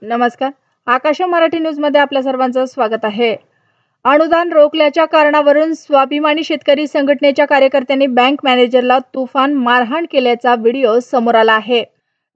नमस्कार, आकाश मराठी न्यूज मध्ये आपल्या सर्वांचं स्वागत आहे। अनुदान रोखल्याच्या कारणावरून स्वाभिमानी शेतकरी संघटनेच्या कार्यकर्त्यांनी बँक मॅनेजरला तुफान मारहाण केल्याचा व्हिडिओ समोर आला आहे।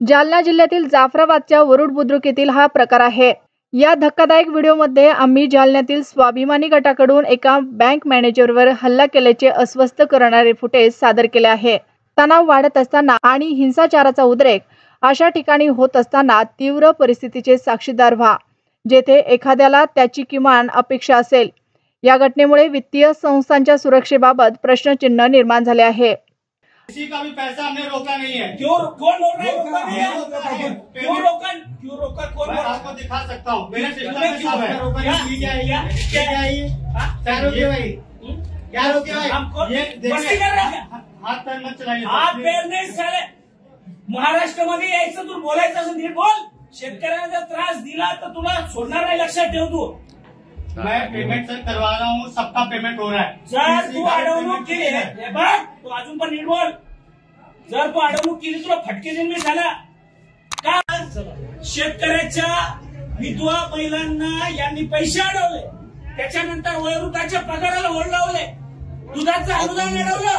जालना जिल्ह्यातील जाफराबादच्या वरुड बुद्रुक येथील हा प्रकार आहे। या धक्कादायक व्हिडिओमध्ये आम्ही जालन्यातील स्वाभिमानी गटाकडून एका बँक मॅनेजरवर हल्ला केल्याचे अस्वस्थ करणारे फुटेज सादर केले आहे। तणाव वाढत असताना आणि हिंसाचाराचा उद्रेक अशा ठिकाणी होत असताना तीव्र परिस्थितीचे साक्षीदार व्हा, जेथे एखाद्याला त्याची किमान अपेक्षा असेल। या घटनेमुळे वित्तीय संस्थांच्या सुरक्षेबाबत प्रश्नचिन्ह निर्माण झाले आहे। किसी का भी पैसा हमने रोका नहीं है। क्यों कौन रोक रहा है? क्यों रोका कौन? मैं आपको दिखा सकता हूँ, मेरे सिस्टम में क्यों सब है। रोका नहीं, क्या है ये? क्या है ये? क्या रोके भाई? क्या रोके भाई? हमको ये मस्ती कर रहा है? हाथ पैर मत चलाइए। हाथ पैर नहीं साले। महाराष्ट्रामध्ये यायचं तू बोलायचं असं नीट बोल। शेतकऱ्यांना जर त्रास दिला तर तुला सोडणार नाही, लक्षात ठेव तू। मैं पेमेंट सर करवा रहा हूँ, सबका पेमेंट हो रहा है। जर तू अडवणूक केली हे बघ, तू अजून पण नीट बोल। जर तू अडवणूक केली तुला फटके देईन मी साला। का शेतकऱ्याच्या विधवा महिलांना यांनी पैसे अडवले, त्याच्यानंतर वयोवृद्धाच्या पगाराला ओढ लावले, दुधाचं अनुदान अडवलं,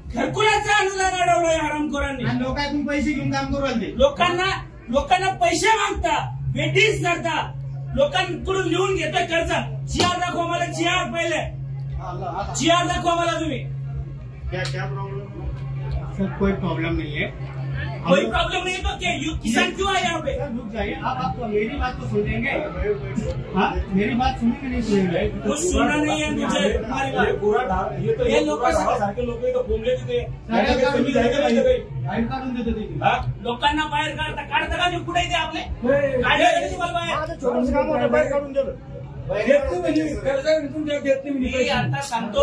घरकुलाचं अनुदान अडवलं या हरामखोरांनी। लोकांकडून पैसे घेऊन काम करू राहिले। लोकांना पैसे मागता, वेटीस करता, लोकांकडून लिहून घेता कर्ज। जीआर दाखवा मला, जीआर पहिले जीआर दाखवा मला तुम्ही। क्या प्रॉब्लम सर? कोई प्रॉब्लम नहीं है। कोई प्रॉब्लम नहीं है तो क्या किसान क्यों आए यहाँ पे? रुक जाइए, आप मेरी बात तो सुनेंगे। हाँ, मेरी बात सुनेंगे नहीं सुनेंगे? कुछ सुनना नहीं है मुझे तुम्हारी बात। पूरा ढाल ये तो ये लोग सारखे लोक इथं बोंबले तिथे काढून देतो ते। लोकांना बाहेर काढता का ते? कुठे ते आपले काढले का तुम्हाला बाहेर? छोटंसं काम होतं, बाहेर काढून दिलं। मी आता सांगतो,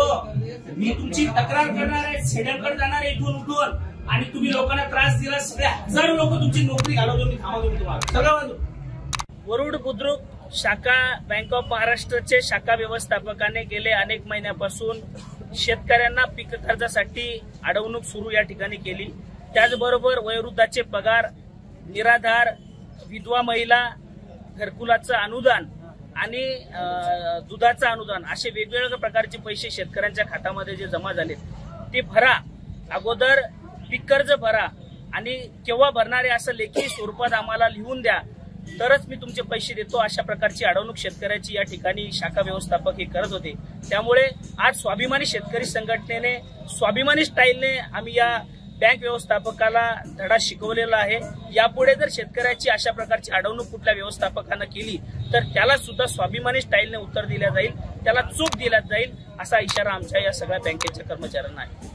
मी तुमची तक्रार करणार आहे, सेडलकडे जाणार आहे इथून उठून, आणि तुम्ही लोकांना त्रास दिला, सगळे हजारो लोक तुमची नोकरी घालवतो, मी थांबवतो तुम्हाला सगळं। वरुड बुद्रुक शाखा बँक ऑफ महाराष्ट्रचे शाखा व्यवस्थापकाने गेले अनेक महिन्यापासून शेतकऱ्यांना पीक कर्जासाठी अडवणूक सुरू या ठिकाणी केली। त्याचबरोबर वयोवृद्धाचे पगार, निराधार, विधवा महिला, घरकुलाचं अनुदान आणि दुधाचं अनुदान असे वेगवेगळ्या प्रकारचे पैसे शेतकऱ्यांच्या खात्यामध्ये जे जमा झाले ते भरा, अगोदर पीक कर्ज भरा आणि केव्हा भरणार आहे असं लेखी स्वरूपात आम्हाला लिहून द्या, तरच मी तुमचे पैसे देतो, अशा प्रकारची अडवणूक शेतकऱ्याची या ठिकाणी शाखा व्यवस्थापक हे करत होते। त्यामुळे आज स्वाभिमानी शेतकरी संघटनेने स्वाभिमानी स्टाईलने आम्ही या बँक व्यवस्थापकाला धडा शिकवलेला आहे। यापुढे जर शेतकऱ्याची अशा प्रकारची अडवणूक कुठल्या व्यवस्थापकानं केली तर त्याला सुद्धा स्वाभिमानी स्टाईलने उत्तर दिल्या जाईल, त्याला चूक दिल्या जाईल, असा इशारा आमच्या या सगळ्या बँकेच्या कर्मचाऱ्यांना आहे।